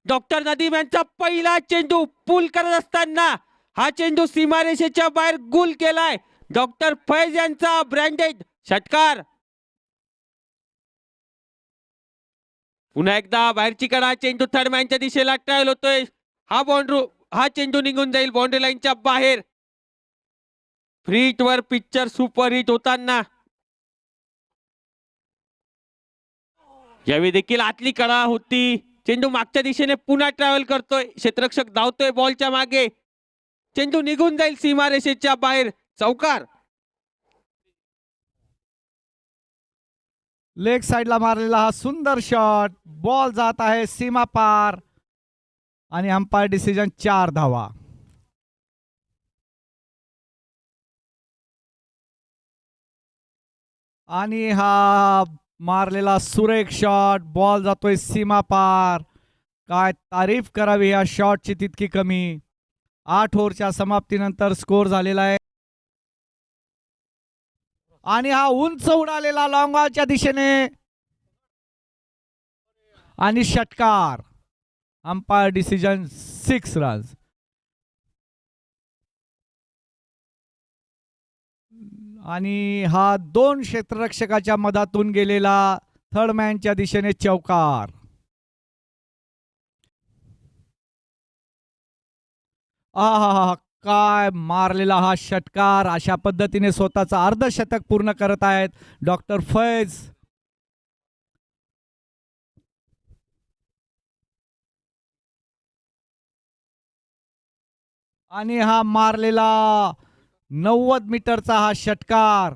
Doctor Nadeem यांचा पहिला चेंडू पूल करत असताना हा चेंडू सीमारेषेच्या बाहेर गुल केलाय. डॉक्टर फैज यांचा ब्रँडेड षटकार. पुन्हा एकदा बाहेरची कडा, चेंडू थर्डमॅनच्या दिशेला ट्रायल होतोय. हा चेंडू निघून जाईल बाउंड्री लाईनच्या बाहेर. फ्रीट वर पिक्चर सुपर हिट होताना यावेळी देखील आतली कडा होती. चेंडू मागच्या दिशेने पुन्हा ट्रॅव्हल करतोय. क्षेत्ररक्षक धावतोय बॉलच्या मागे. चेंडू निघून जाईल सीमारेषेच्या बाहेर. चौकार. लेग साइडला मारलेला हा सुंदर शॉट. बॉल जात आहे सीमा पार आणि अंपायर डिसिजन 4 धावा. आणि हा मारलेला सुरेख शॉट. बॉल जातोय सीमा पार. काय तारीफ करावी या शॉटची तितकी कमी. 8 ओव्हरच्या समाप्तीनंतर स्कोर झालेला आहे. आणि हा उंच उडालेला लॉंग ऑनच्या दिशेने आणि षटकार. Umpire decision 6 runs. आणि हा 2 क्षेत्ररक्षकाच्या मधातून गेलेला थर्ड मॅनच्या दिशेने चौकार. आहा, काय मारलेला हा षटकार. अशा पद्धतीने स्वतःचा अर्धशतक पूर्ण करत आहेत डॉक्टर फैज. आणि हा मारलेला 90 मीटरचा हा षटकार.